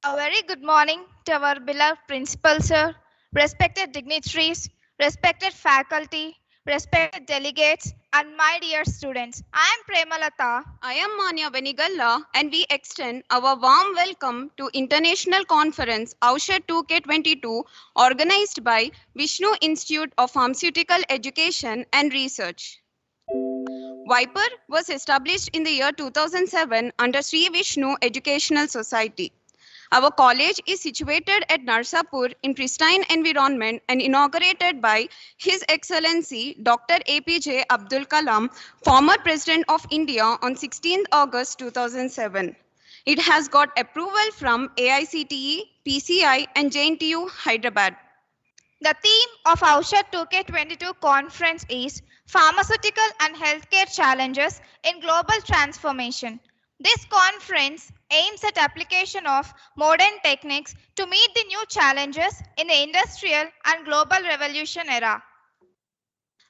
A very good morning to our beloved principal, sir, respected dignitaries, respected faculty, respected delegates, and my dear students. I am Premalata. I am Manya Venigalla, and we extend our warm welcome to International Conference Aushadh-2K22 organized by Vishnu Institute of Pharmaceutical Education and Research. Viper was established in the year 2007 under Sri Vishnu Educational Society. Our college is situated at Narsapur in pristine environment and inaugurated by His Excellency Dr. APJ Abdul Kalam, former President of India on 16th August 2007. It has got approval from AICTE, PCI and JNTU Hyderabad. The theme of Aushadh-2K22 conference is Pharmaceutical and Healthcare Challenges in Global Transformation. This conference aims at application of modern techniques to meet the new challenges in the industrial and global revolution era.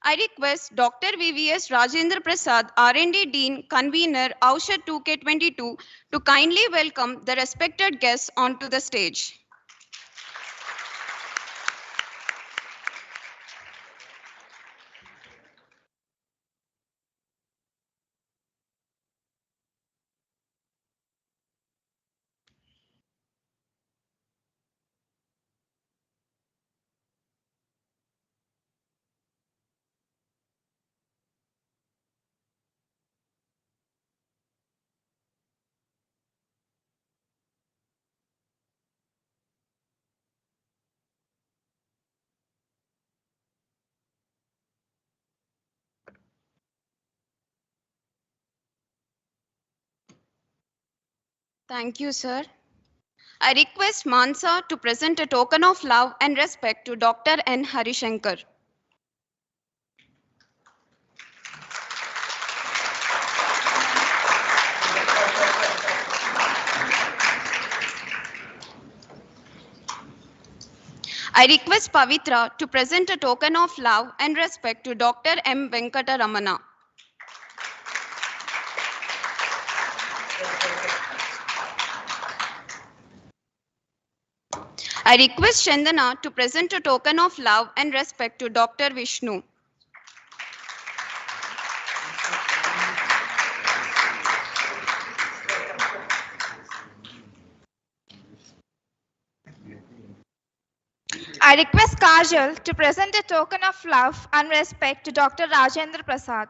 I request Dr. VVS Rajendra Prasad, R&D Dean, Convener, Aushadh-2K22 to kindly welcome the respected guests onto the stage. Thank you, sir. I request Mansa to present a token of love and respect to Dr. N. Harishankar. I request Pavitra to present a token of love and respect to Dr. M. Venkata Ramana. I request Chandana to present a token of love and respect to Dr. Vishnu. I request Kajal to present a token of love and respect to Dr. Rajendra Prasad.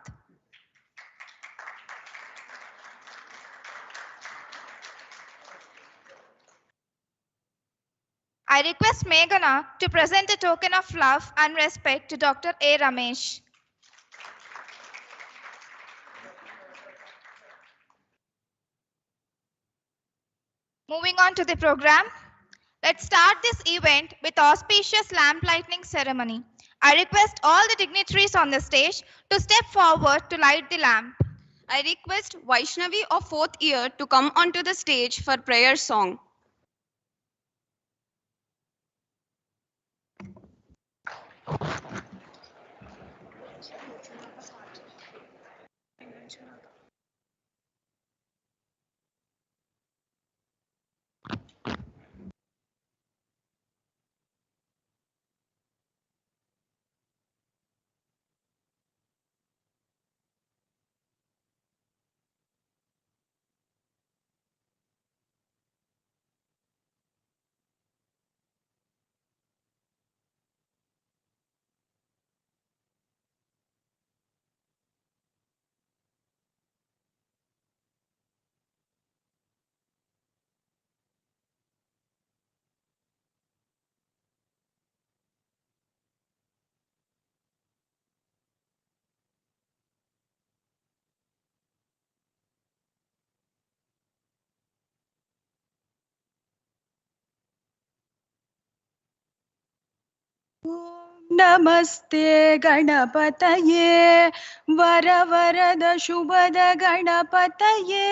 I request Meghana to present a token of love and respect to Dr. A. Ramesh. Moving on to the program, let's start this event with auspicious lamp lighting ceremony. I request all the dignitaries on the stage to step forward to light the lamp. I request Vaishnavi of 4th year to come onto the stage for prayer song. नमस्ते गणपतये वरवरद शुभद गणपतये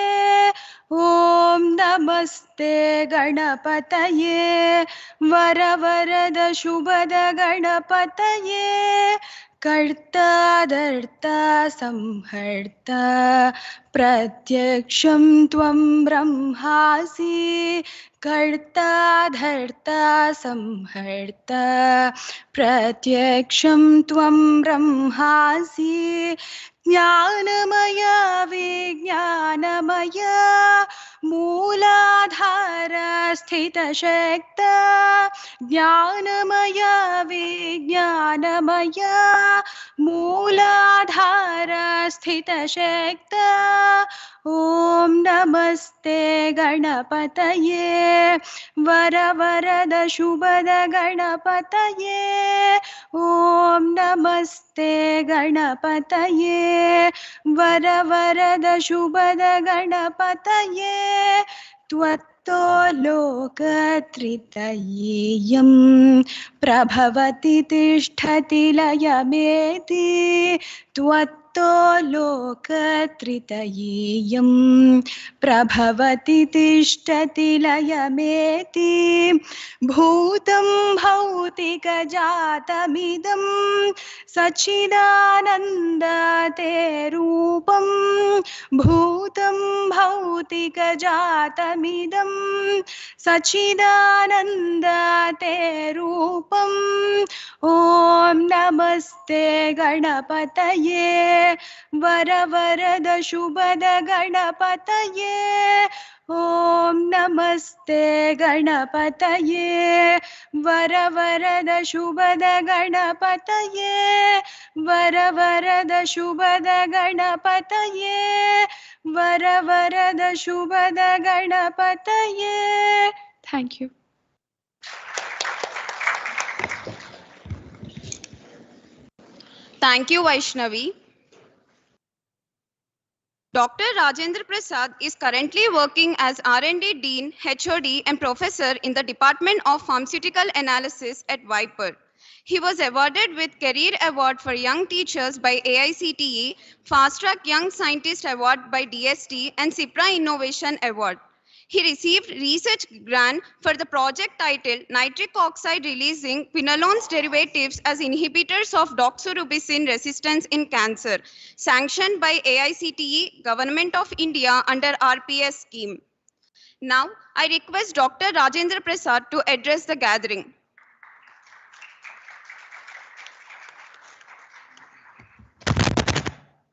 ॐ नमस्ते गणपतये वरवरद शुभद गणपतये कर्ता धर्ता संहर्ता प्रत्यक्षं त्वं ब्रह्मासि कर्ता धर्ता संहर्ता प्रत्यक्षं त्वं ब्रह्मासि ज्ञानमय विज्ञानमय मूलाधार स्थितशक्त ज्ञानमय विज्ञानमय मूलाधार स्थितशक्त ॐ नमस्ते गणपतये वरवरद शुभद गणपतये ॐ नमस्ते गणपतये वरवरद शुभद गणपतये त्वत्तो लोकत्रितयेयं प्रभवति तिष्ठति लयमेति त्वत्तो लोकत्रितयेयं प्रभवति तिष्ठति लयमेति भूतं भौतिकजातमिदं सच्चिदानन्दते रूपं भूतं भौतिकजातमिदं सच्चिदानन्दते रूपं ॐ नमस्ते गणपतये वरवरद शुभद गणपतये ॐ नमस्ते गणपतये वरवरद शुभद गणपतये वरवरद शुभद गणपतये वरवरद शुभद गणपतये Thank you. Thank you, Vaishnavi. Dr. Rajendra Prasad is currently working as R&D Dean, HOD, and Professor in the Department of Pharmaceutical Analysis at Viper. He was awarded with Career Award for Young Teachers by AICTE, Fast Track Young Scientist Award by DST, and CIPRA Innovation Award. He received research grant for the project titled Nitric Oxide Releasing Quinolones Derivatives as Inhibitors of Doxorubicin Resistance in Cancer, sanctioned by AICTE, Government of India under RPS scheme. Now, I request Dr. Rajendra Prasad to address the gathering.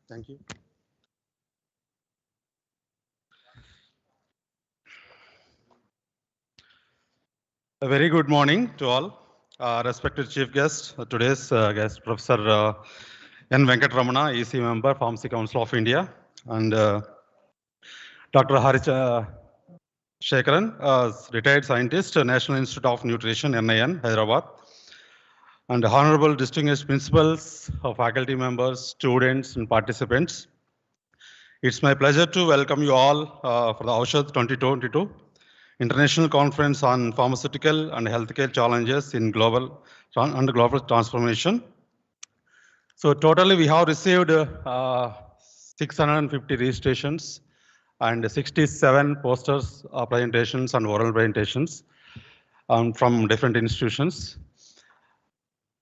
Thank you. A very good morning to all. Respected chief guest, today's guest, Professor N. Venkatramana, EC member, Pharmacy Council of India, and Dr. Harish Shekaran, retired scientist, National Institute of Nutrition, NIN, Hyderabad, and honorable distinguished principals, faculty members, students, and participants. It's my pleasure to welcome you all for the Aushadh-2K22 International Conference on Pharmaceutical and Healthcare Challenges in Global Transformation. So totally we have received 650 registrations and 67 posters, presentations and oral presentations from different institutions.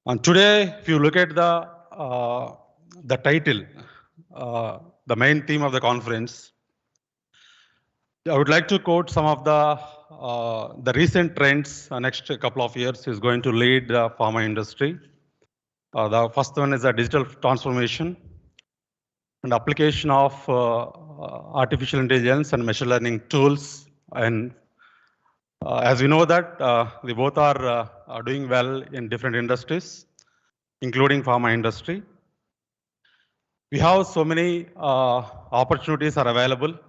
And today, if you look at the title, the main theme of the conference, I would like to quote some of the recent trends. Next couple of years is going to lead the pharma industry. The first one is a digital transformation and application of artificial intelligence and machine learning tools. And as we know that they both are doing well in different industries, including pharma industry. We have so many opportunities are available.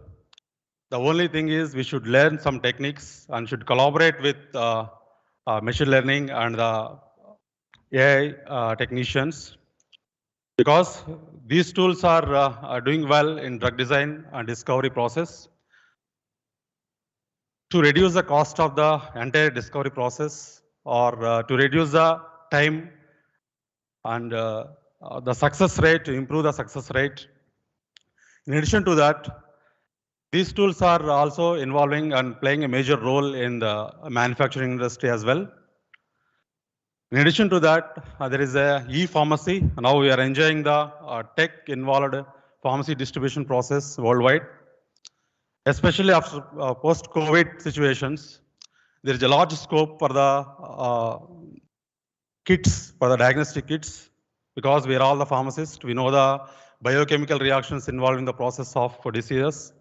The only thing is we should learn some techniques and should collaborate with machine learning and the AI technicians, because these tools are doing well in drug design and discovery process. To reduce the cost of the entire discovery process, or to reduce the time and the success rate, to improve the success rate. In addition to that, these tools are also involving and playing a major role in the manufacturing industry as well. In addition to that, there is a e-pharmacy. Now we are enjoying the tech-involved pharmacy distribution process worldwide, especially after post-COVID situations. There is a large scope for the kits, for the diagnostic kits, because we are all the pharmacists. We know the biochemical reactions involved in the process of diseases.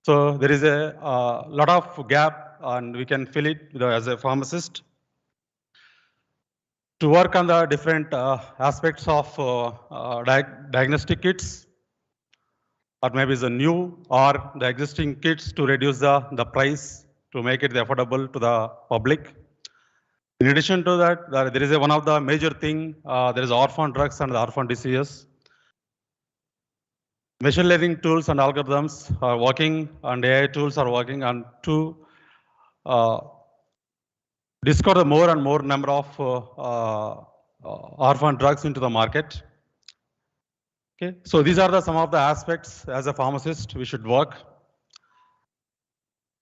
So there is a lot of gap, and we can fill it as a pharmacist. To work on the different aspects of diagnostic kits, or maybe the new or the existing kits to reduce the price to make it affordable to the public. In addition to that, there is one of the major thing, there is orphan drugs and the orphan diseases. Machine learning tools and algorithms are working, and AI tools are working on to discover more and more number of orphan drugs into the market. Okay, so these are some of the aspects as a pharmacist we should work.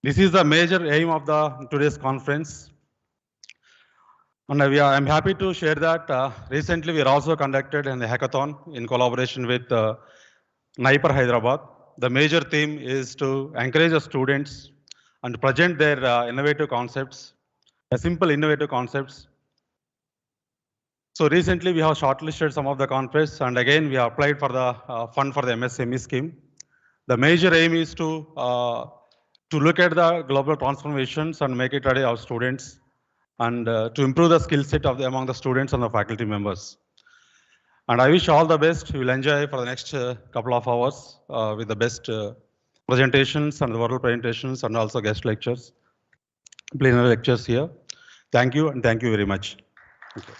This is the major aim of today's conference. And I'm happy to share that recently we are also conducted a hackathon in collaboration with NIPER Hyderabad. The major theme is to encourage the students and present their innovative concepts, simple innovative concepts. So recently we have shortlisted some of the concepts, and again we have applied for the fund for the MSME scheme. The major aim is to look at the global transformations and make it ready our students, and to improve the skill set among the students and the faculty members. And I wish all the best. We will enjoy for the next couple of hours with the best presentations and the oral presentations and also guest lectures, plenary lectures here. Thank you, and thank you very much. Thank you.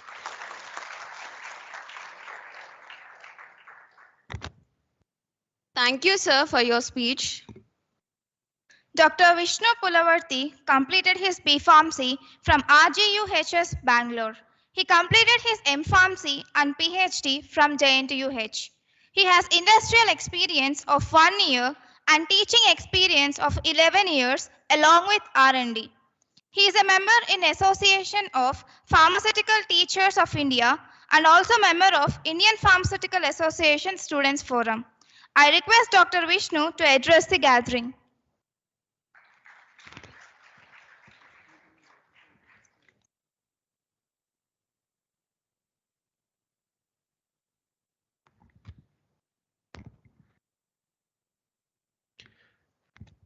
Thank you, sir, for your speech. Dr. Vishnu Pulavarthi completed his B.Pharmacy from RGUHS, Bangalore. He completed his M.Pharmacy and PhD from JNTUH. He has industrial experience of 1 year and teaching experience of 11 years along with R&D. He is a member in Association of Pharmaceutical Teachers of India and also member of Indian Pharmaceutical Association Students Forum. I request Dr. Vishnu to address the gathering.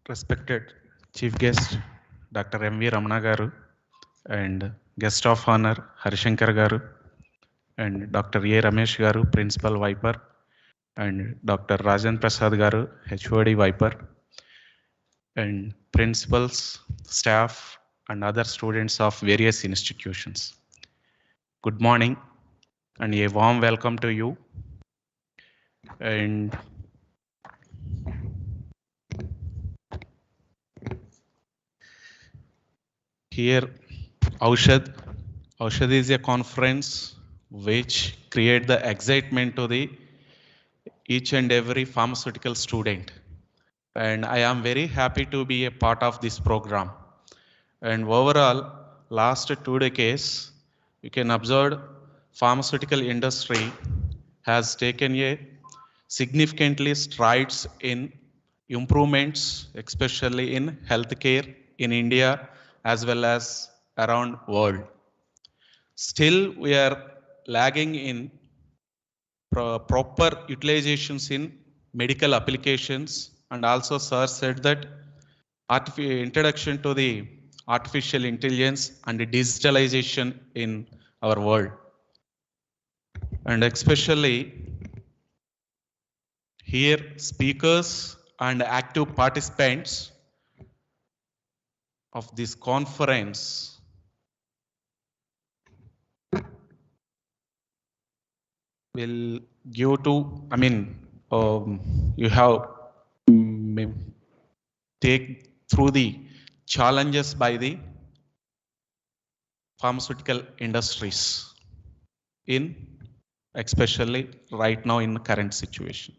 Respected Chief Guest, Dr. M.V. Ramana Garu, and Guest of Honor, Harishankar Garu, and Dr. A. Ramesh Garu, Principal Viper, and Dr. Rajan Prasad Garu, HOD Viper, and principals, staff, and other students of various institutions. Good morning, and a warm welcome to you. And here, Aushadh is a conference which create the excitement to each and every pharmaceutical student. And I am very happy to be a part of this program. And overall, last 2 decades, you can observe pharmaceutical industry has taken a significantly strides in improvements, especially in healthcare in India as well as around world. Still, we are lagging in proper utilizations in medical applications, and also sir said that introduction to the artificial intelligence and the digitalization in our world. And especially here speakers and active participants of this conference will give to, you have take through the challenges by the pharmaceutical industries in especially right now in the current situation.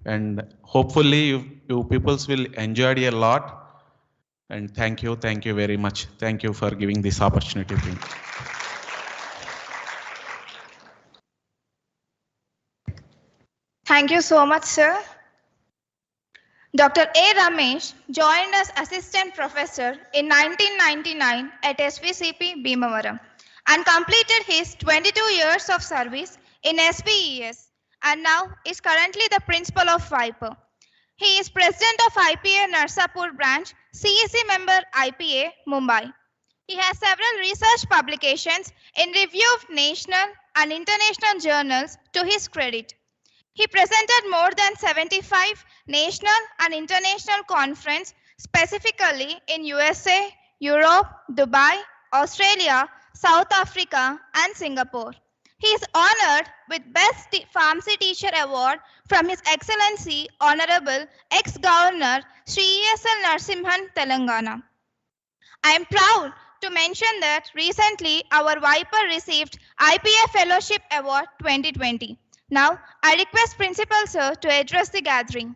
And hopefully you peoples will enjoy it a lot. And thank you very much. Thank you for giving this opportunity to me. Thank you so much, sir. Dr. A. Ramesh joined as assistant professor in 1999 at SVCP Bhimavaram and completed his 22 years of service in SVES and now is currently the principal of Viper. He is president of IPA Narsapur branch, CEC member IPA Mumbai. He has several research publications in reviewed national and international journals to his credit. He presented more than 75 national and international conferences specifically in USA, Europe, Dubai, Australia, South Africa, and Singapore. He is honored with Best Pharmacy Teacher Award from His Excellency Honorable Ex-Governor Sri ESL Narasimhan, Telangana. I am proud to mention that recently our Viper received IPA Fellowship Award 2020. Now, I request Principal Sir to address the gathering.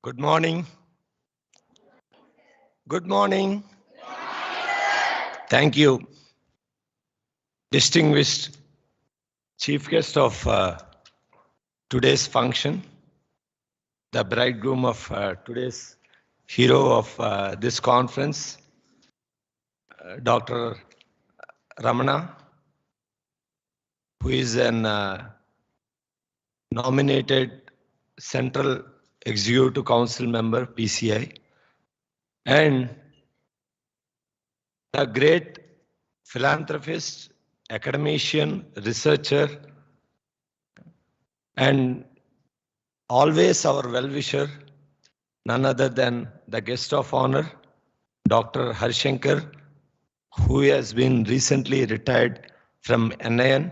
Good morning. Good morning. Thank you. Distinguished chief guest of today's function, the bridegroom of today's hero of this conference, Dr. Ramana, who is an nominated Central Executive Council member, PCI, and a great philanthropist, academician, researcher, and always our well-wisher, none other than the guest of honor, Dr. Harshankar, who has been recently retired from NIN,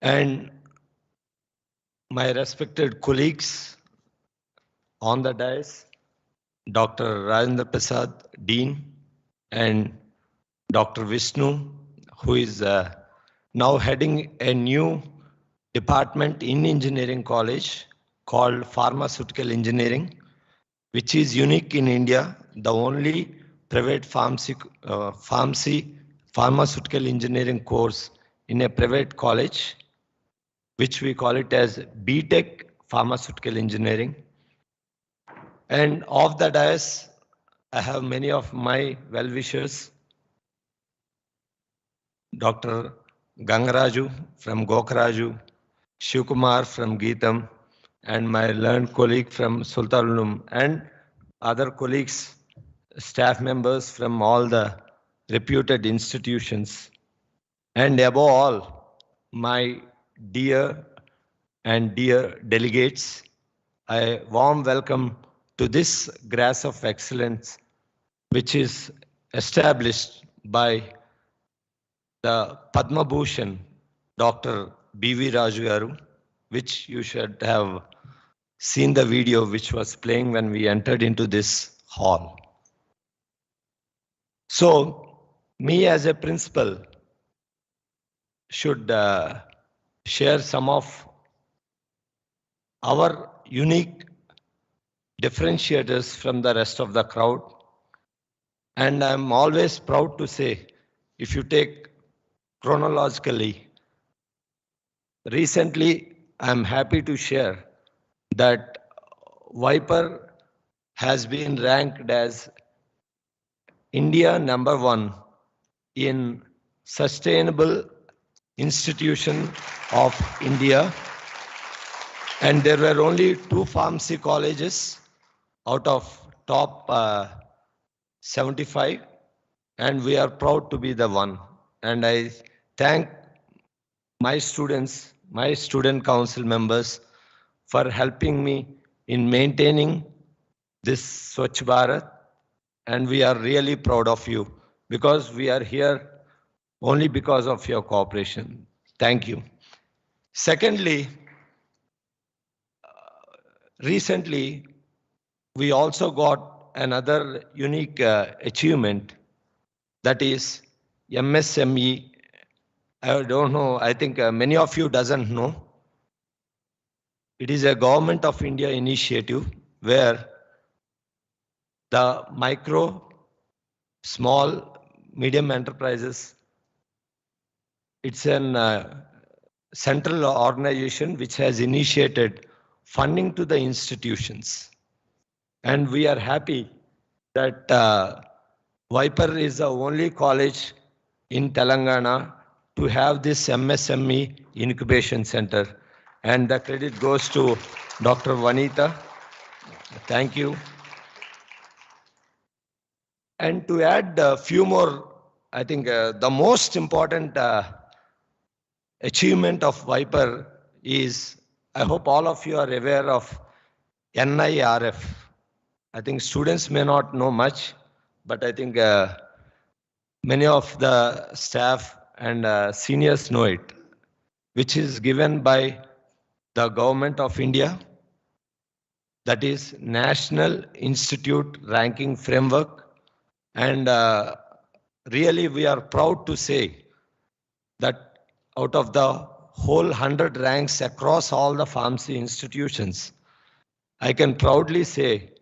and my respected colleagues on the dais, Dr. Rajendra Prasad, Dean, and Dr. Vishnu, who is now heading a new department in engineering college called Pharmaceutical Engineering, which is unique in India, the only private pharmaceutical engineering course in a private college, which we call it as BTech Pharmaceutical Engineering. And of the dais, I have many of my well-wishers, Dr. Gangaraju from Gokraju, Shivkumar from Geetam, and my learned colleague from Sultanulum, and other colleagues, staff members from all the reputed institutions. And above all, my dear delegates, a warm welcome to this grace of excellence, which is established by the Padma Bhushan, Dr. B.V. Raju Garu, which you should have seen the video which was playing when we entered into this hall. So, me as a principal should share some of our unique differentiators from the rest of the crowd. And I'm always proud to say, if you take chronologically, recently I'm happy to share that Viper has been ranked as India #1 in Sustainable Institution of India. And there were only 2 pharmacy colleges out of top 75, and we are proud to be the one. And I thank my students, my student council members, for helping me in maintaining this Swachh Bharat, and we are really proud of you because we are here only because of your cooperation. Thank you. Secondly, recently, we also got another unique achievement, that is MSME. I don't know, I think many of you doesn't know. It is a Government of India initiative where the micro, small, medium enterprises. It's an central organization which has initiated funding to the institutions. And we are happy that Viper is the only college in Telangana to have this MSME incubation center. And the credit goes to Dr. Vanita. Thank you. And to add a few more, I think the most important achievement of Viper is, I hope all of you are aware of NIRF. I think students may not know much, but I think many of the staff and seniors know it, which is given by the Government of India, that is National Institute Ranking Framework. And really we are proud to say that out of the whole 100 ranks across all the pharmacy institutions, I can proudly say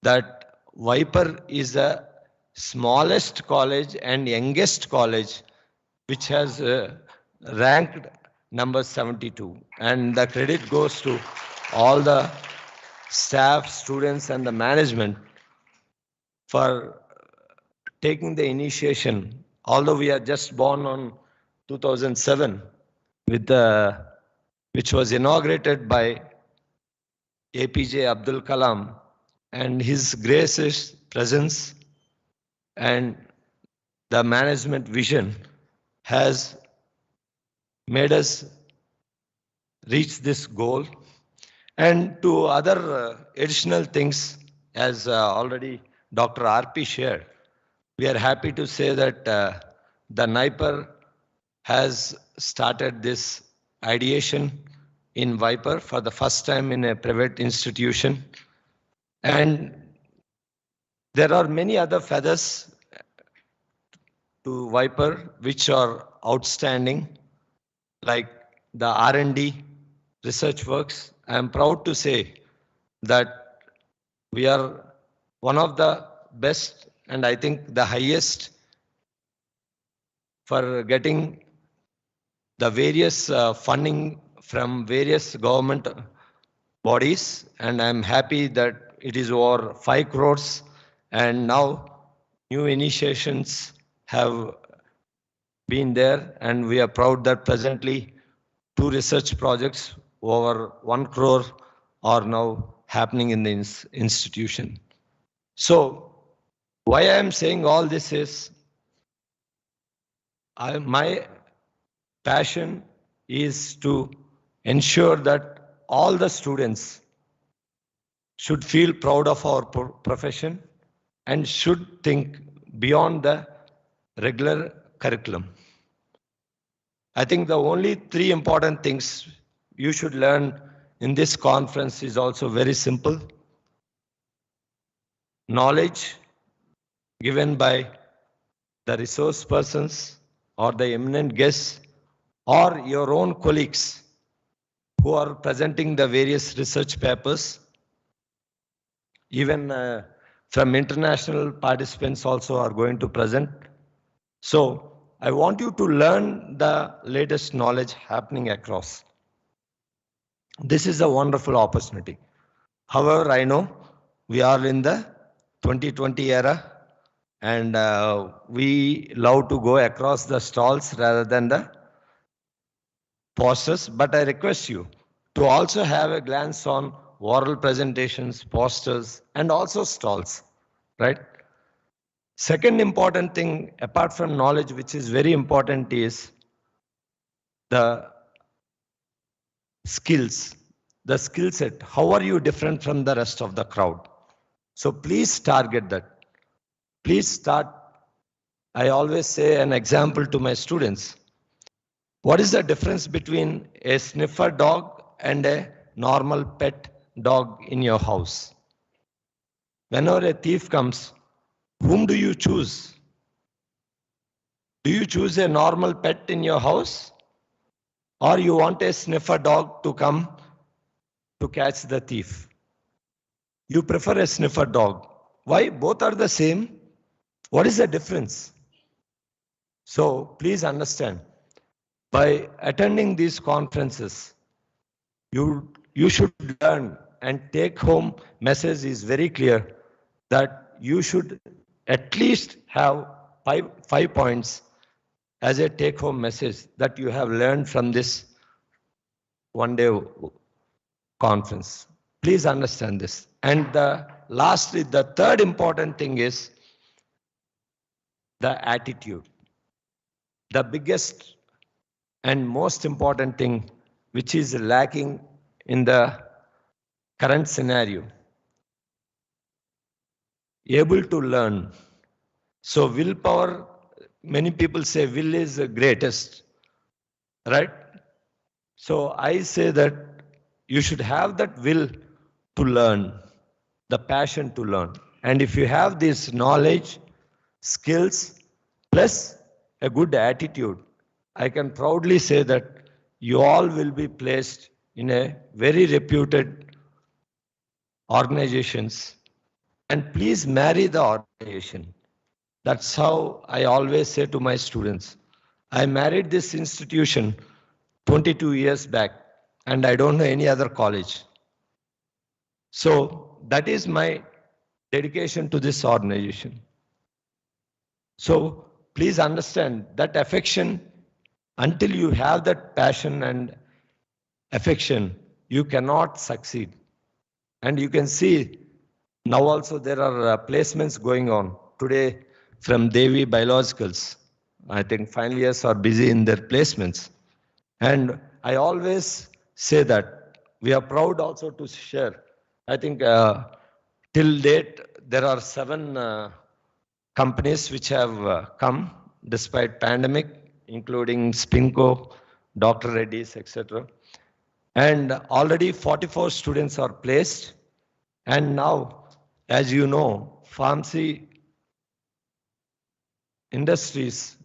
that Viper is the smallest college and youngest college which has ranked number 72. And the credit goes to all the staff, students, and the management for taking the initiation. Although we are just born on 2007, with which was inaugurated by APJ Abdul Kalam, and his gracious presence and the management vision has made us reach this goal. And to other additional things, as already Dr. RP shared, we are happy to say that the NIPER has started this ideation in Viper for the first time in a private institution. And there are many other feathers to Viper which are outstanding, like the R&D research works. I am proud to say that we are one of the best, and I think the highest, for getting the various funding from various government bodies. And I'm happy that it is over 5 crores, and now new initiations have been there, and we are proud that presently 2 research projects over 1 crore are now happening in the institution. So why I am saying all this is, my passion is to ensure that all the students should feel proud of our profession and should think beyond the regular curriculum. I think the only 3 important things you should learn in this conference is also very simple. Knowledge given by the resource persons or the eminent guests or your own colleagues who are presenting the various research papers. Even from international participants also are going to present. So I want you to learn the latest knowledge happening across. This is a wonderful opportunity. However, I know we are in the 2020 era, and we love to go across the stalls rather than the posters, but I request you to also have a glance on oral presentations, posters, and also stalls, right? Second important thing, apart from knowledge, which is very important, is the skills, the skill set. How are you different from the rest of the crowd? So please target that. Please start. I always say an example to my students. What is the difference between a sniffer dog and a normal pet dog in your house? Whenever a thief comes, whom do you choose? Do you choose a normal pet in your house? Or you want a sniffer dog to come to catch the thief? You prefer a sniffer dog. why both are the same? What is the difference? So please understand, by attending these conferences, you should learn, and take home message is very clear that you should at least have five points as a take home message that you have learned from this one day conference. Please understand this. And lastly, the third important thing is the attitude. The biggest and most important thing which is lacking in the current scenario, able to learn. So willpower, many people say will is the greatest, right? So I say that you should have that will to learn, the passion to learn. And if you have this knowledge, skills, plus a good attitude, I can proudly say that you all will be placed in a very reputed organizations. And please marry the organization. That's how I always say to my students. I married this institution 22 years back, and I don't know any other college. So that is my dedication to this organization. So please understand that affection, until you have that passion and affection, you cannot succeed. And you can see now also there are placements going on. Today from Devi Biologicals, I think final years are busy in their placements. And I always say that we are proud also to share. I think till date, there are 7 companies which have come despite pandemic, including Spinco, Dr. Reddy's, etc. And already 44 students are placed. And now, as you know, pharma industries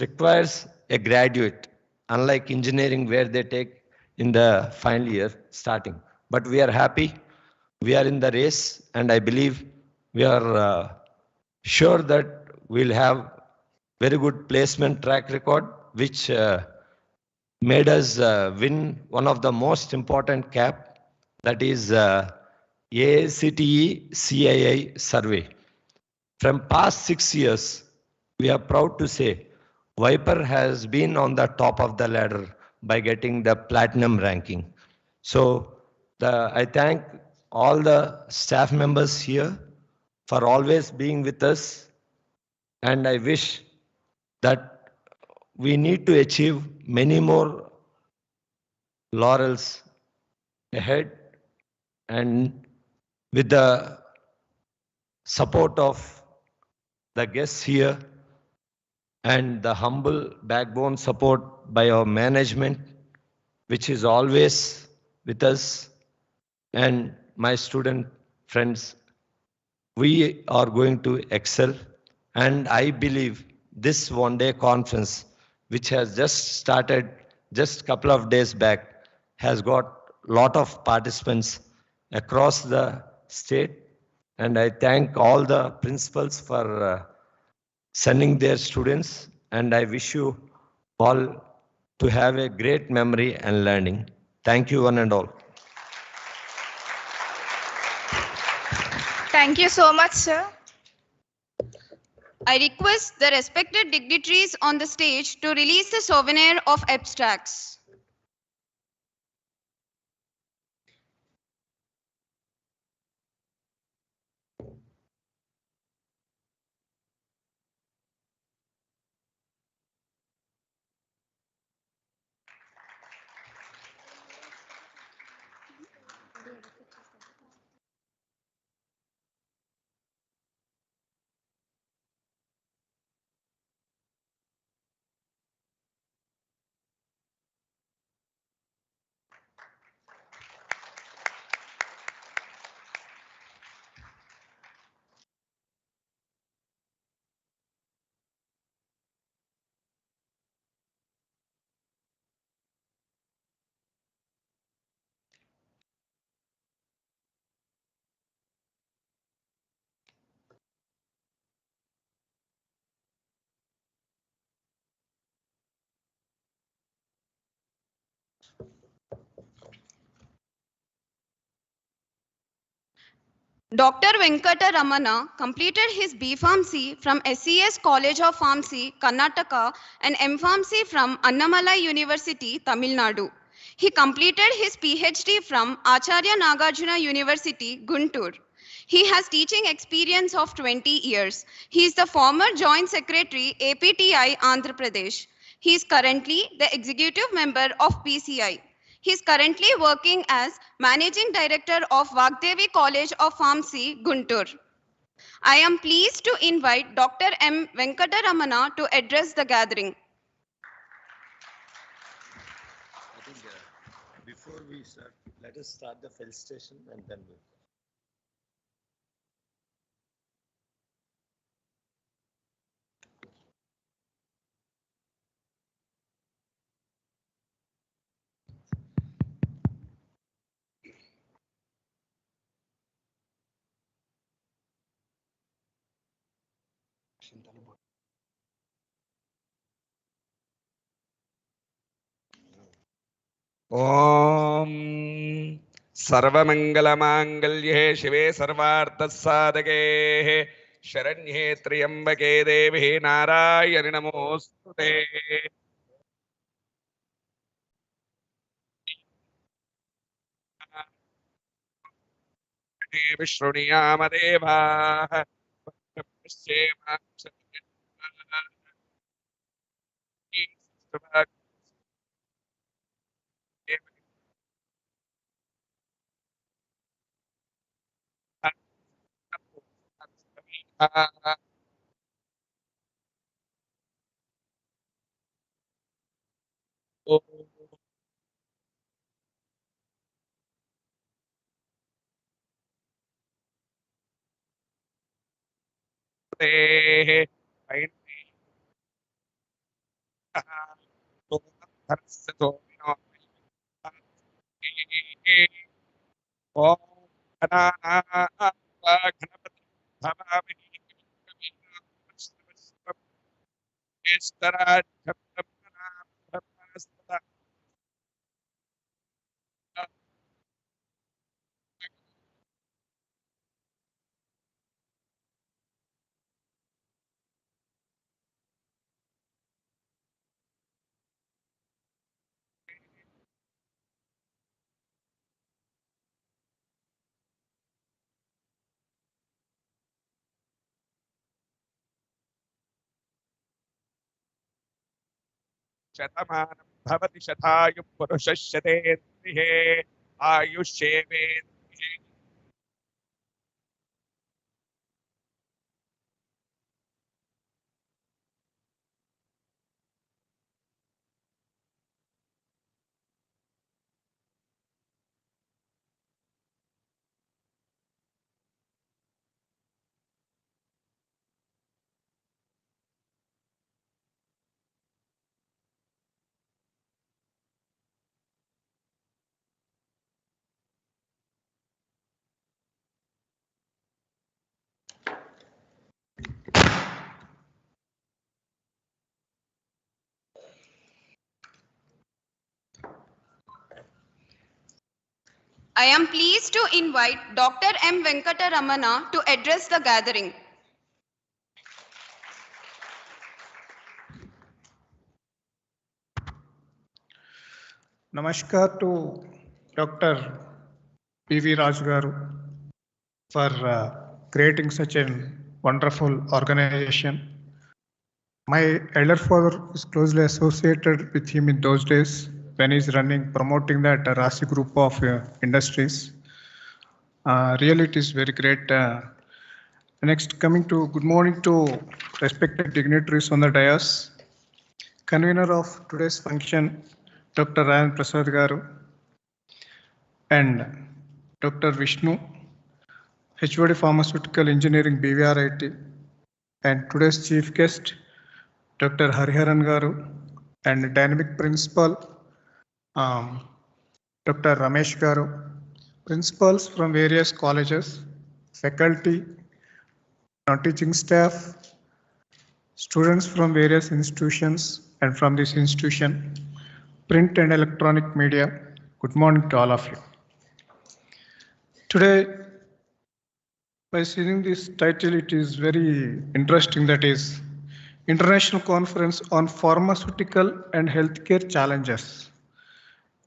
requires a graduate, unlike engineering where they take in the final year starting. But we are happy, we are in the race, and I believe we are sure that we'll have very good placement track record, which made us win one of the most important CAP, that is AICTE CII survey. From past 6 years, we are proud to say Viper has been on the top of the ladder by getting the platinum ranking. So I thank all the staff members here for always being with us, and I wish that we need to achieve many more laurels ahead, and with the support of the guests here and the humble backbone support by our management, which is always with us, and my student friends, we are going to excel. And I believe this one-day conference, which has just started just a couple of days back, has got a lot of participants across the state. And I thank all the principals for sending their students. And I wish you all to have a great memory and learning. Thank you, one and all. Thank you so much, sir. I request the respected dignitaries on the stage to release the souvenir of abstracts. Dr. Venkata Ramana completed his B Pharmacy from SES College of Pharmacy, Karnataka, and M Pharmacy from Annamalai University, Tamil Nadu. He completed his PhD from Acharya Nagarjuna University, Guntur. He has teaching experience of 20 years. He is the former Joint Secretary, APTI, Andhra Pradesh. He is currently the executive member of PCI. He is currently working as Managing Director of Vagdevi College of Pharmacy, Guntur. I am pleased to invite Dr. M. Venkataramana to address the gathering. I think before we start, let us start the felicitation and then we'll. ॐ सर्वमङ्गलमाङ्गल्ये शिवे सर्वार्थसाधके शरण्ये त्र्यम्बके देवी नारायणि नमोऽस्तु ते। विशृणुयामदेवाः शतमानं भवति शतायुः पुरुषः शतेन्द्रिये आयुष्येवेन्द्रिये। I am pleased to invite Dr. M. Venkataramana to address the gathering. Namaskar to Dr. P.V. Raju garu for creating such a wonderful organization. My elder father is closely associated with him in those days when he's promoting that Rasi group of industries. Really, it is very great. Next, coming to good morning to respected dignitaries on the dais. Convener of today's function, Dr. Rayan Prasad garu and Dr. Vishnu, HOD Pharmaceutical Engineering BVRIT, and today's chief guest, Dr. Hariharan garu, and dynamic principal, Dr. Ramesh garu, principals from various colleges, faculty, non-teaching staff, students from various institutions and from this institution, print and electronic media. Good morning to all of you. Today, By seeing this title, it is very interesting. That is International Conference on Pharmaceutical and Healthcare Challenges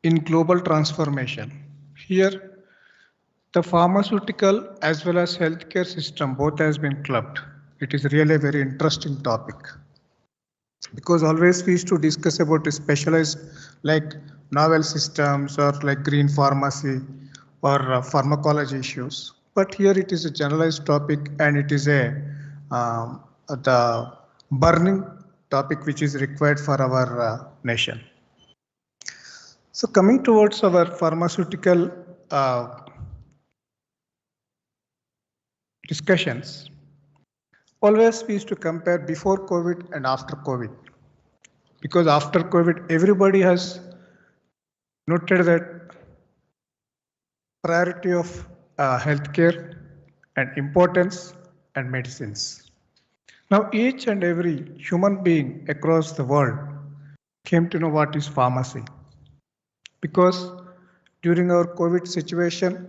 in Global Transformation. Here, the pharmaceutical as well as healthcare system both has been clubbed. It is really a very interesting topic because always we used to discuss about specialized like novel systems or like green pharmacy or pharmacology issues. But here it is a generalized topic and it is the burning topic which is required for our nation. So coming towards our pharmaceutical discussions, always we used to compare before COVID and after COVID. Because after COVID, everybody has noted that priority of healthcare and importance and medicines. Now each and every human being across the world came to know what is pharmacy. Because during our COVID situation,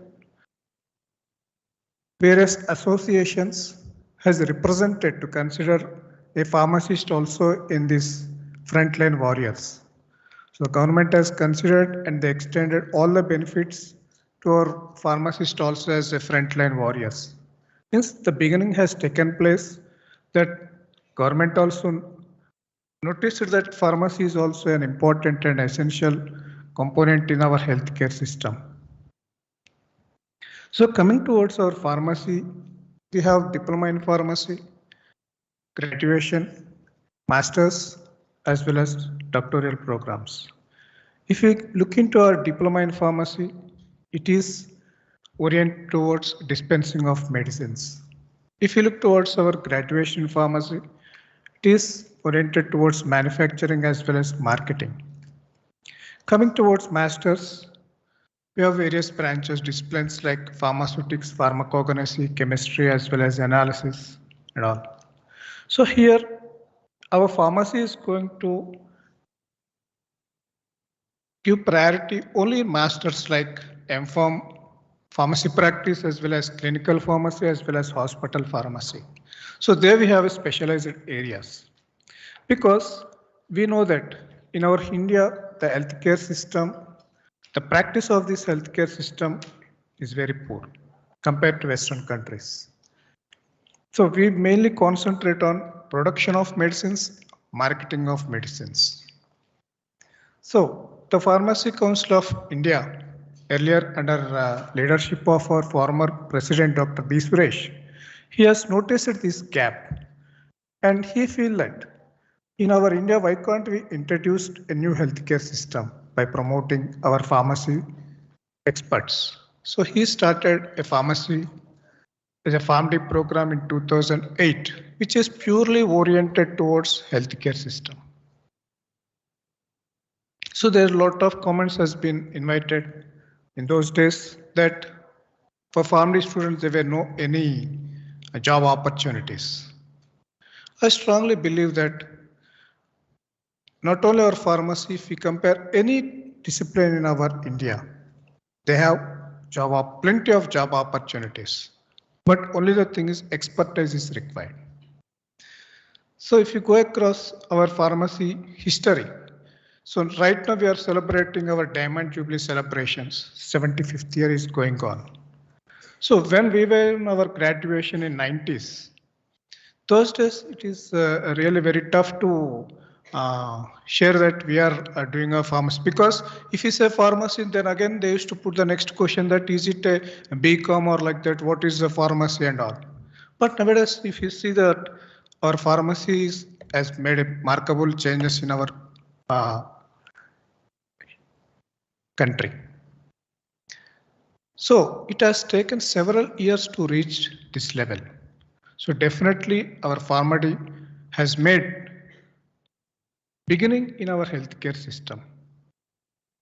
various associations has represented to consider a pharmacist also in this frontline warriors. So government has considered and they extended all the benefits to our pharmacist also as a frontline warriors. Since the beginning has taken place that government also noticed that pharmacy is also an important and essential component in our healthcare system. So coming towards our pharmacy, we have diploma in pharmacy, graduation, masters, as well as doctoral programs. If we look into our diploma in pharmacy, it is oriented towards dispensing of medicines. If you look towards our graduation in pharmacy, it is oriented towards manufacturing as well as marketing. Coming towards masters, we have various branches, disciplines like pharmaceutics, pharmacognosy, chemistry, as well as analysis and all. So here, our pharmacy is going to give priority only in masters like M.Pharm, pharmacy practice, as well as clinical pharmacy, as well as hospital pharmacy. So there we have specialized areas. Because we know that in our India, the healthcare system, the practice of this healthcare system is very poor compared to Western countries. So we mainly concentrate on production of medicines, marketing of medicines. So the Pharmacy Council of India, earlier under leadership of our former President Dr. B. Suresh, he has noticed this gap and he feels that in our India, why can't we introduce a new healthcare system by promoting our pharmacy experts? So he started a pharmacy as a PharmD program in 2008, which is purely oriented towards healthcare system. So there are a lot of comments has been invited in those days that for PharmD students, there were no any job opportunities. I strongly believe that not only our pharmacy, if we compare any discipline in our India, they have plenty of job opportunities. But only the thing is expertise is required. So if you go across our pharmacy history, so right now we are celebrating our Diamond Jubilee celebrations. 75th year is going on. So when we were in our graduation in 90s, those days it is really very tough to share that we are doing a pharmacy, because if you say pharmacy, then again they used to put the next question that is it a BCom or like that, what is the pharmacy and all. But nowadays, if you see that our pharmacy has made remarkable changes in our country. So it has taken several years to reach this level. So definitely our PharmD has made beginning in our healthcare system.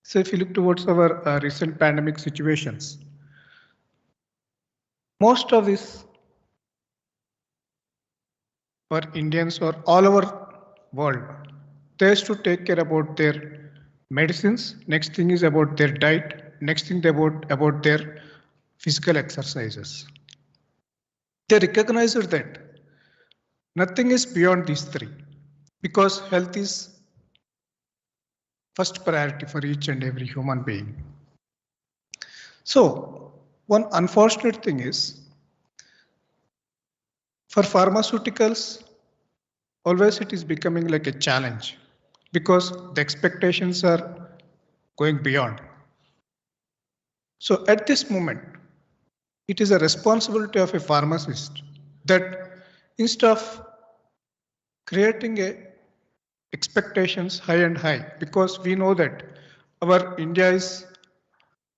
So if you look towards our recent pandemic situations, most of this for Indians or all over world, they used to take care about their medicines. Next thing is about their diet. Next thing about their physical exercises. They recognized that nothing is beyond these three because health is first priority for each and every human being. So one unfortunate thing is for pharmaceuticals, always it is becoming like a challenge because the expectations are going beyond. So at this moment, it is a responsibility of a pharmacist that instead of creating a expectations high and high, because we know that our India is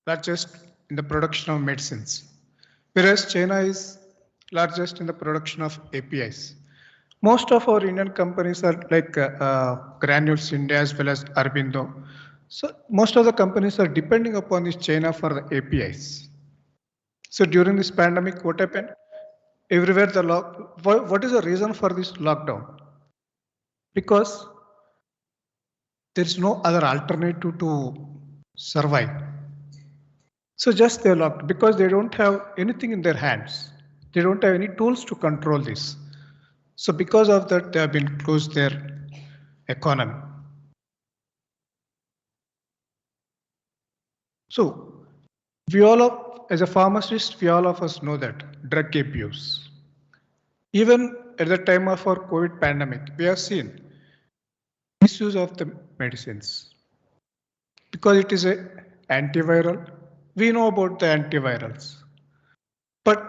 largest in the production of medicines, whereas China is largest in the production of APIs. Most of our Indian companies are like Granules India as well as Arbindo. So most of the companies are depending upon this China for the APIs. So during this pandemic, what happened? Everywhere what is the reason for this lockdown? Because there is no other alternative to survive. So just they're locked because they don't have anything in their hands. They don't have any tools to control this. So because of that, they have been closed their economy. So as a pharmacist, we all of us know that drug abuse. Even at the time of our COVID pandemic, we have seen misuse of the medicines because it is a antiviral. We know about the antivirals, but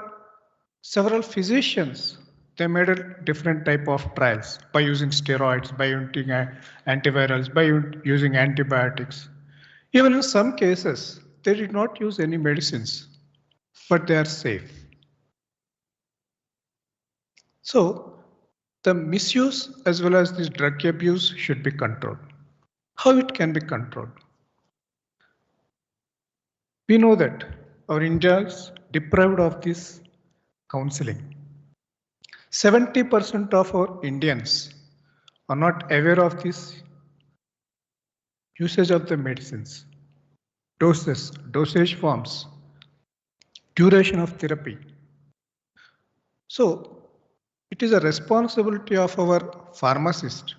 several physicians, they made a different type of trials by using steroids, by using antivirals, by using antibiotics. Even in some cases, they did not use any medicines, but they are safe. So the misuse as well as this drug abuse should be controlled. How it can be controlled? We know that our India is deprived of this counseling. 70% of our Indians are not aware of this usage of the medicines, doses, dosage forms, duration of therapy. So it is a responsibility of our pharmacist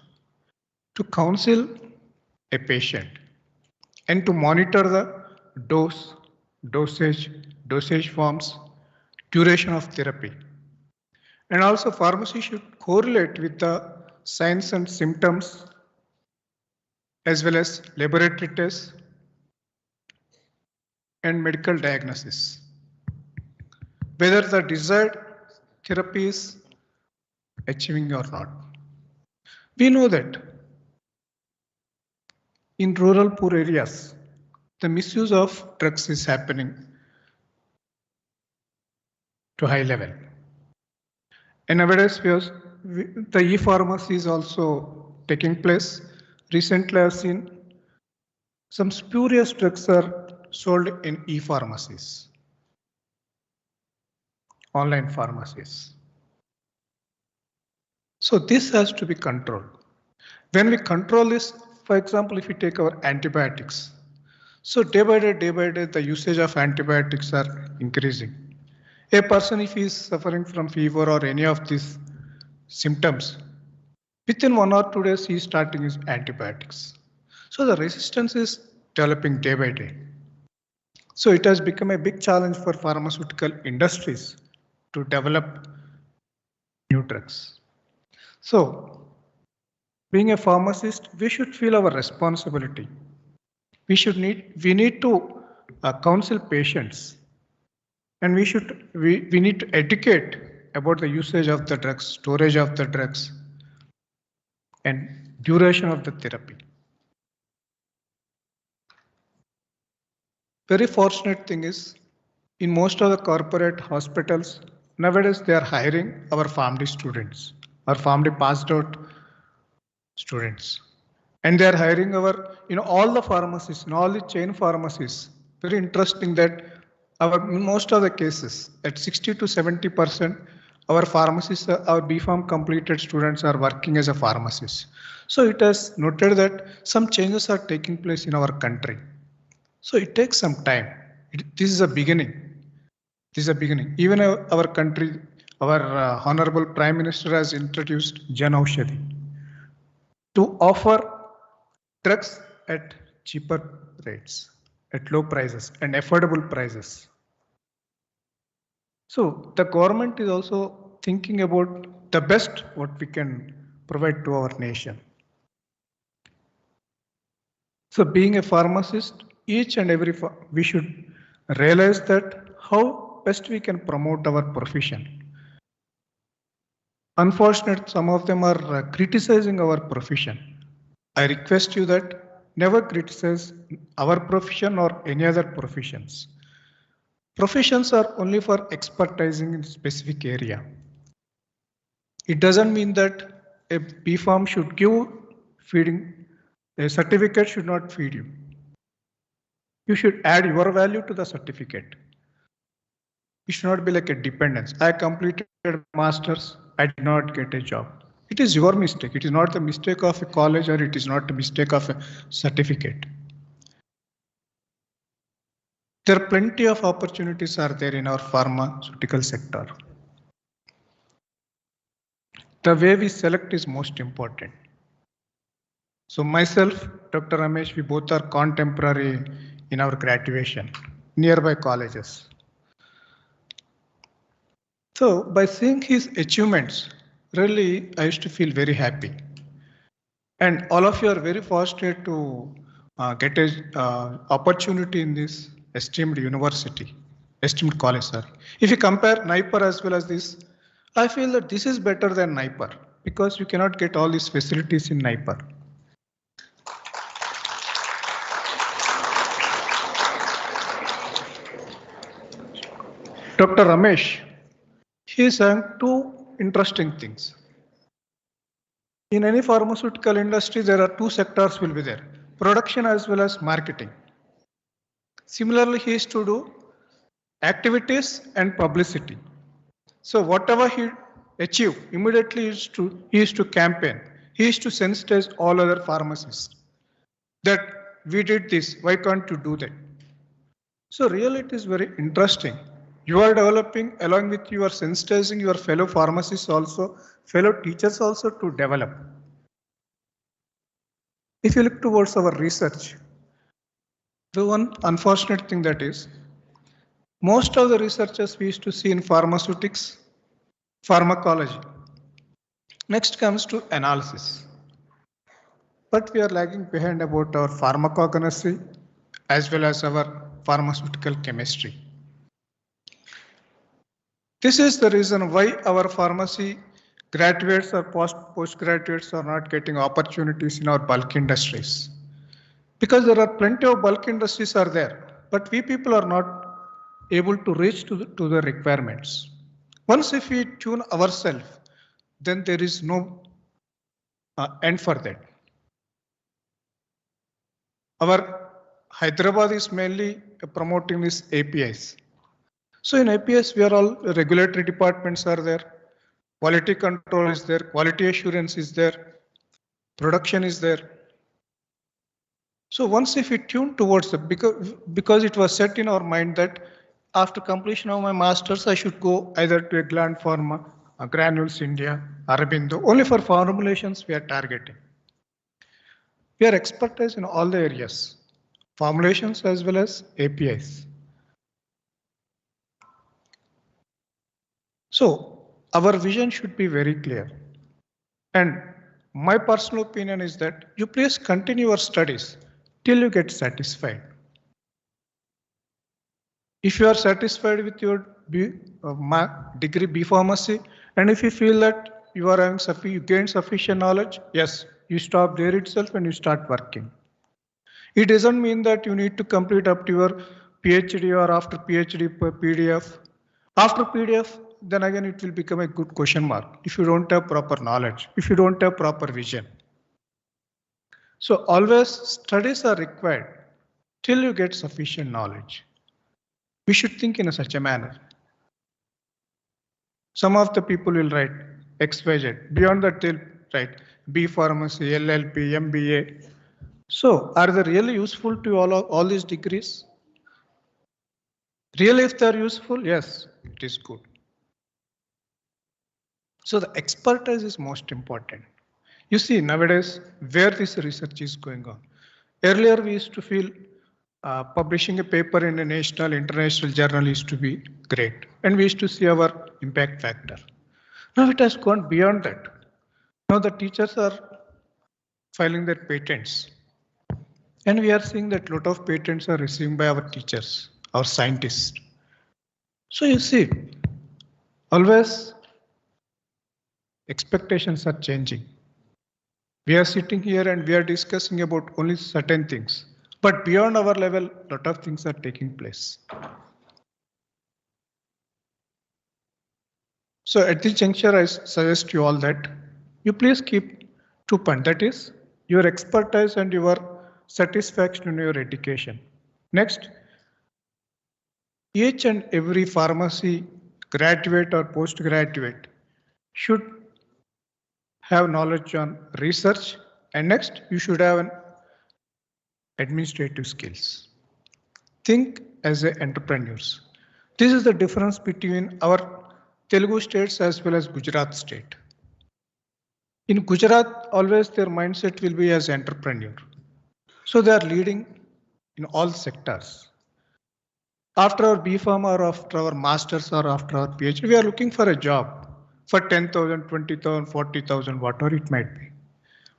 to counsel a patient and to monitor the dosage forms, duration of therapy. And also pharmacy should correlate with the signs and symptoms as well as laboratory tests and medical diagnosis. Whether the desired therapy is achieving or not. We know that in rural poor areas, the misuse of drugs is happening to high level. And nowadays, the e-pharmacy is also taking place. Recently, I've seen some spurious drugs are sold in e-pharmacies, online pharmacies. So this has to be controlled. When we control this, for example, if we take our antibiotics, so day by day, the usage of antibiotics are increasing. A person, if he is suffering from fever or any of these symptoms, within 1 or 2 days, he is starting his antibiotics. So the resistance is developing day by day. So it has become a big challenge for pharmaceutical industries to develop new drugs. So being a pharmacist, we should feel our responsibility. We need to counsel patients, and we need to educate about the usage of the drugs, storage of the drugs, and duration of the therapy. Very fortunate thing is, in most of the corporate hospitals, nowadays they are hiring our family students, our family passed out students. And they are hiring our, all the pharmacies, all the chain pharmacies. Very interesting that in most of the cases, at 60 to 70%, our pharmacists, our B.Pharm completed students are working as a pharmacist. So it has noted that some changes are taking place in our country. So it takes some time. This is a beginning. Even our country, our Honorable Prime Minister has introduced Jan Aushadh to offer drugs at cheaper rates, at low prices and affordable prices. So the government is also thinking about the best what we can provide to our nation. So being a pharmacist, each and every, we should realize that how best we can promote our profession. Unfortunately, some of them are criticizing our profession. I request you that never criticize our profession or any other professions. Professions are only for expertising in specific area. It doesn't mean that a B Farm should give feeding, a certificate should not feed you. You should add your value to the certificate. It should not be like a dependence. I completed master's, I did not get a job. It is your mistake. It is not the mistake of a college, or it is not the mistake of a certificate. There are plenty of opportunities are there in our pharmaceutical sector. The way we select is most important. So myself, Dr. Ramesh, we both are contemporary in our graduation, nearby colleges. So by seeing his achievements, really I used to feel very happy. And all of you are very fortunate to get a opportunity in this esteemed university, esteemed college, sorry. If you compare NIPER as well as this, I feel that this is better than NIPER because you cannot get all these facilities in NIPER. Dr. Ramesh, he is saying two interesting things. In any pharmaceutical industry, there are two sectors will be there, production as well as marketing. Similarly, he is to do activities and publicity. So whatever he achieve, immediately he is to campaign. He is to sensitize all other pharmacists that we did this, why can't you do that? So really it is very interesting. You are developing, along with you are sensitizing your fellow pharmacists also, fellow teachers also to develop. If you look towards our research, the one unfortunate thing that is, most of the researchers we used to see in pharmaceutics, pharmacology. Next comes to analysis. But we are lagging behind about our pharmacognosy as well as our pharmaceutical chemistry. This is the reason why our pharmacy graduates or postgraduates are not getting opportunities in our bulk industries. Because there are plenty of bulk industries are there, but we people are not able to reach to the requirements. Once if we tune ourselves, then there is no end for that. Our Hyderabad is mainly promoting these APIs. So in APIs, we are all regulatory departments are there, quality control is there, quality assurance is there, production is there. So once if we tune towards the, because it was set in our mind that after completion of my master's, I should go either to a Gland Pharma, a Granules India, Aurobindo, only for formulations we are targeting. We are expertise in all the areas, formulations as well as APIs. So our vision should be very clear. And my personal opinion is that you please continue your studies till you get satisfied. If you are satisfied with your degree B Pharmacy, and if you feel that you are having you gain sufficient knowledge, yes, you stop there itself and you start working. It doesn't mean that you need to complete up to your PhD or after PhD PDF. After PDF, then again it will become a good question mark if you don't have proper knowledge, if you don't have proper vision. So always studies are required till you get sufficient knowledge. We should think in such a manner. Some of the people will write XYZ. Beyond that, they'll write B Pharmacy, LLP, MBA. So are they really useful to all these degrees? Really, if they're useful, yes, it is good. So the expertise is most important. You see nowadays where this research is going on. Earlier we used to feel publishing a paper in a national, international journal used to be great. And we used to see our impact factor. Now it has gone beyond that. Now the teachers are filing their patents. And we are seeing that a lot of patents are received by our teachers, our scientists. So you see, always expectations are changing. We are sitting here and we are discussing about only certain things. But beyond our level, a lot of things are taking place. So at this juncture, I suggest you all that you please keep 2 points. That is your expertise and your satisfaction in your education. Next, each and every pharmacy graduate or postgraduate should have knowledge on research, and next you should have an administrative skills. Think as a entrepreneurs. This is the difference between our Telugu states as well as Gujarat state. In Gujarat, always their mindset will be as entrepreneur. So they are leading in all sectors. After our B.Pharm or after our masters or after our PhD, we are looking for a job for 10,000, 20,000, 40,000, whatever it might be.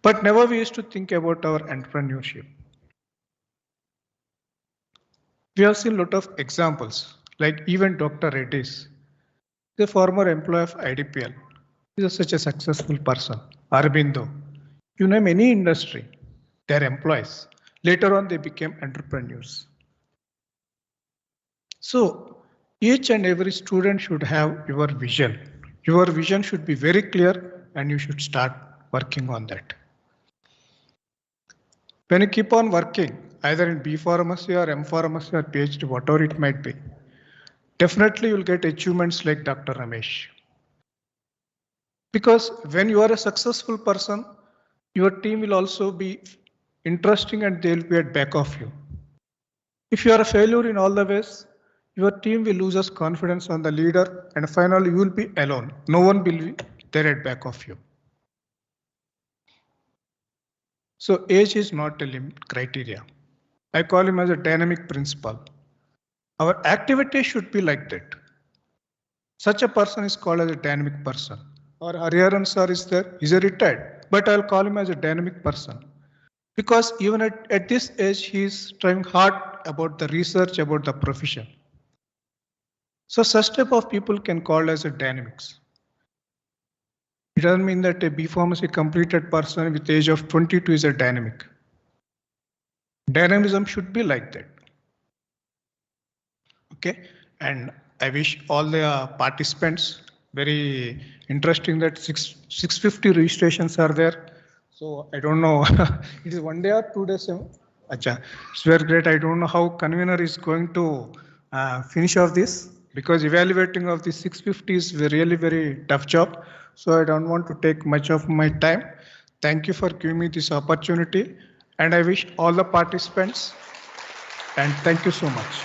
But never we used to think about our entrepreneurship. We have seen a lot of examples, like even Dr. Reddy's, the former employee of IDPL. He is such a successful person. Aurobindo, you name any industry, they are employees. Later on, they became entrepreneurs. So each and every student should have your vision. Your vision should be very clear and you should start working on that. When you keep on working, either in B pharmacy or M pharmacy or PhD, whatever it might be, definitely you'll get achievements like Dr. Ramesh. Because when you are a successful person, your team will also be interesting and they'll be at back of you. If you are a failure in all the ways, your team will lose us confidence on the leader and finally you will be alone. No one will be there at back of you. So age is not a limit criteria. I call him as a dynamic principle. Our activity should be like that. Such a person is called as a dynamic person. Or Hariharan sir is there, he's a retired, but I'll call him as a dynamic person. Because even at this age, he is trying hard about the research, about the profession. So such type of people can call as a dynamics. It doesn't mean that a B pharmacy completed person with age of 22 is a dynamic. Dynamism should be like that. Okay, and I wish all the participants very interesting that 650 registrations are there. So I don't know, it is 1 day or 2 days. Acha, it's very great. I don't know how convener is going to finish off this because evaluating of the 650 is really very tough job. So I don't want to take much of my time. Thank you for giving me this opportunity and I wish all the participants and thank you so much.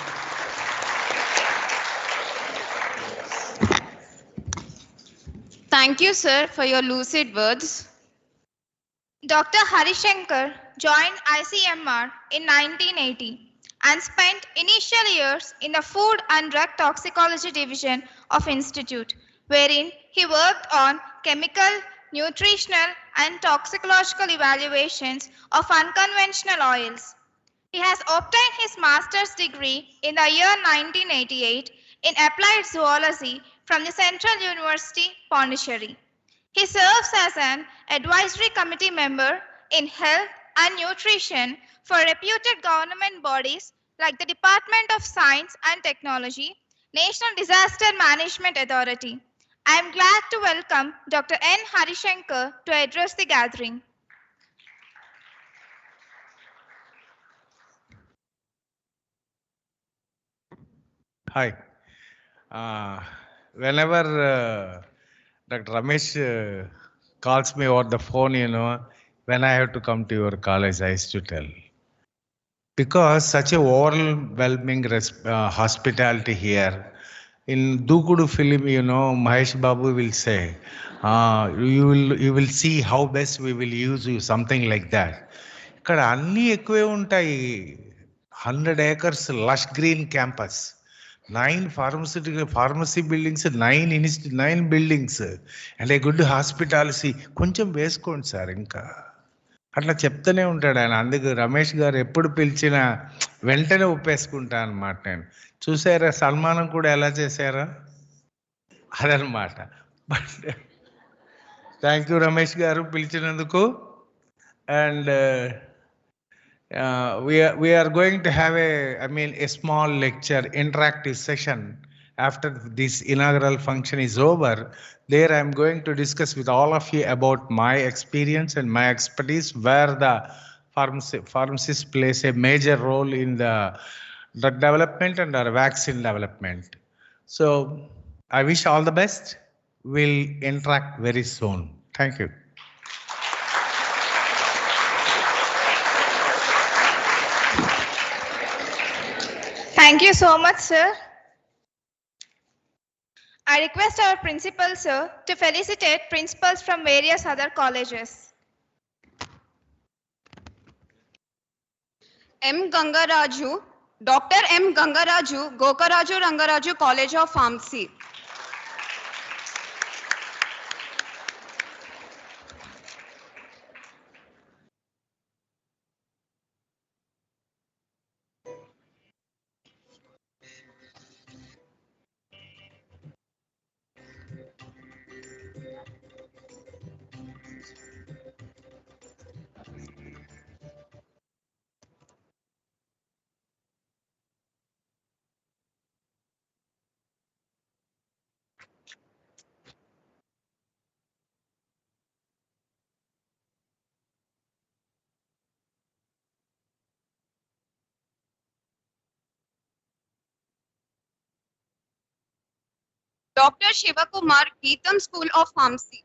Thank you, sir, for your lucid words. Dr. Harishankar joined ICMR in 1980 and spent initial years in the Food and Drug Toxicology Division of Institute, wherein he worked on chemical, nutritional, and toxicological evaluations of unconventional oils. He has obtained his master's degree in the year 1988 in applied zoology from the Central University, Pondicherry. He serves as an advisory committee member in health and nutrition for reputed government bodies like the Department of Science and Technology, National Disaster Management Authority. I am glad to welcome Dr. N. Harishankar to address the gathering. Hi. Whenever Dr. Ramesh calls me over the phone, when I have to come to your college, I used to tell. Because such a overwhelming hospitality here, In Dukudu film, Mahesh Babu will say, you will see how best we will use you, something like that. ఇక్కడ అన్నీ ఎక్కువే ఉంటాయి. 100 acres lush green campus, 9 pharmacy buildings, 9 buildings, and a good hospitality. కొంచెం వేసుకోండి sir ఇంకా అట్లా చెప్తూనే ఉంటాడు ఆయన. అందుకు రమేష్ గారు ఎప్పుడు పిలిచినా వెంటనే ఒప్పేసుకుంటా అనమాట నేను. చూసారా సన్మానం కూడా ఎలా చేశారా, అదనమాట. But thank you Ramesh garu పిలిచినందుకు. And we are going to have a small lecture, interactive session after this inaugural function is over. There I am going to discuss with all of you about my experience and my expertise, where the pharmacist plays a major role in the drug development and our vaccine development. So I wish all the best. We'll interact very soon. Thank you. Thank you so much, sir. I request our principal, sir, to felicitate principals from various other colleges. M. Gangaraju, Dr. M. Gangaraju, Gokaraju Rangaraju College of Pharmacy. Dr. Shivakumar, Geetham School of Pharmacy.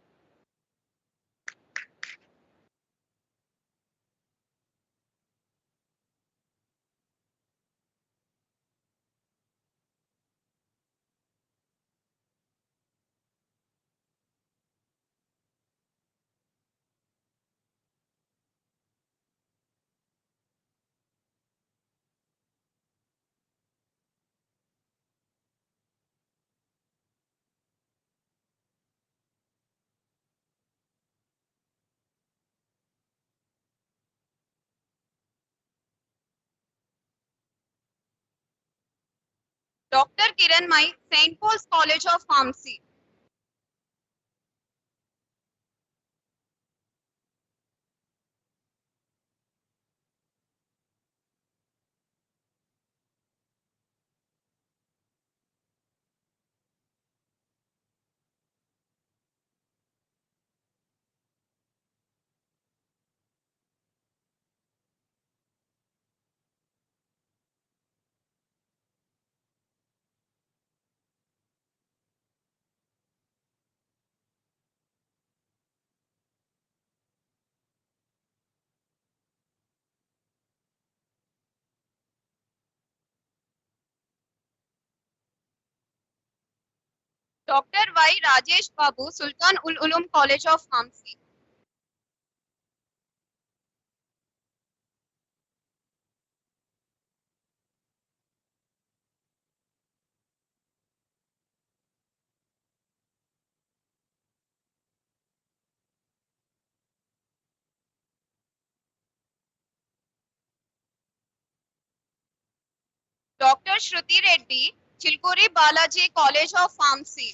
Dr. Kiran Mai, St. Paul's College of Pharmacy. Dr. Y. Rajesh Babu, Sultan Ul Ulum College of Pharmacy. Dr. Shruti Reddy, Chilkuri Balaji College of Pharmacy.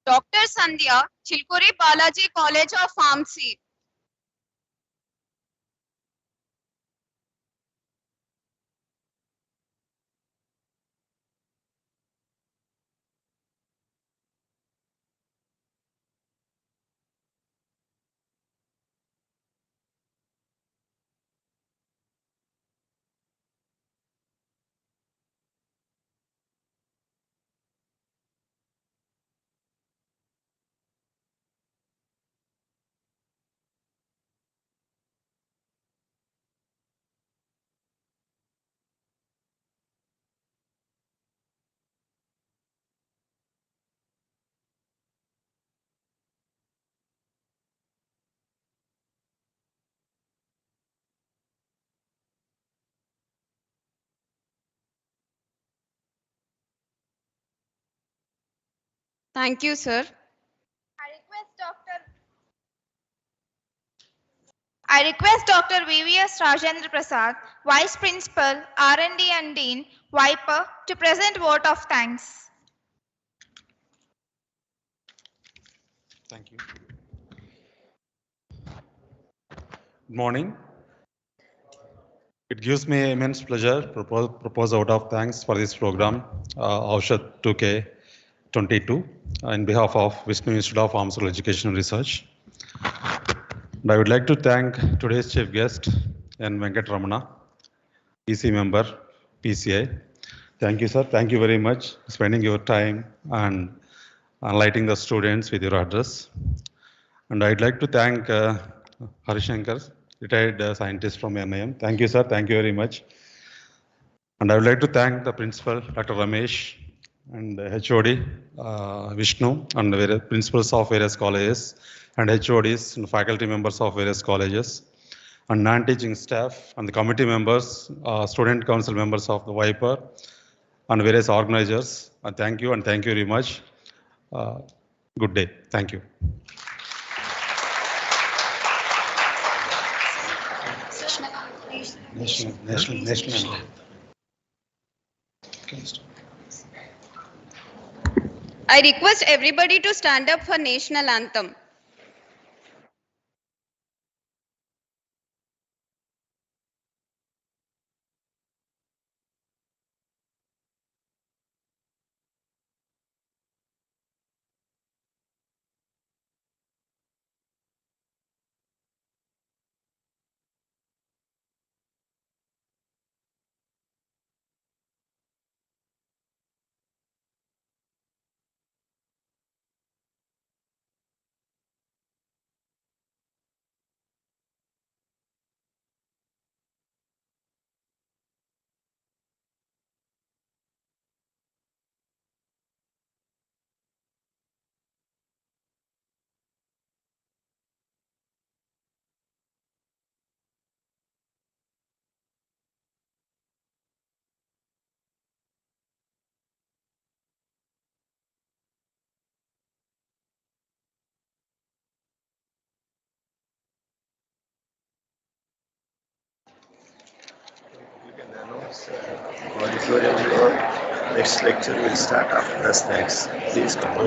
Dr. Sandhya, Chilkuri Balaji College of Pharmacy. Thank you, sir. I request Dr. VVS Rajendra Prasad, Vice Principal, R&D and Dean, Viper, to present vote of thanks. Thank you. Good morning. It gives me immense pleasure to propose a vote of thanks for this program, Aushadh-2K22, on behalf of Vishnu Institute of Pharmaceutical Education and Research. And I would like to thank today's chief guest, N. Venkat Ramana, EC member, PCI. Thank you, sir. Thank you very much for spending your time and enlightening the students with your address. And I'd like to thank Harishankar, retired scientist from NIM. Thank you, sir. Thank you very much. And I would like to thank the principal, Dr. Ramesh, and HOD, Vishnu, and various principals of various colleges, and HODs and faculty members of various colleges, and non-teaching staff, and the committee members, student council members of the Viper, and various organizers. And thank you very much. Good day. Thank you. National. I request everybody to stand up for national anthem. Auditorium floor. Next lecture will start after the snacks. Please come. The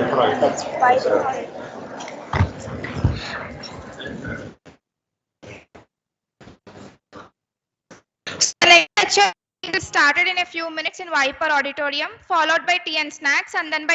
next lecture will start in a few minutes in Viper Auditorium, followed by tea and snacks, and then by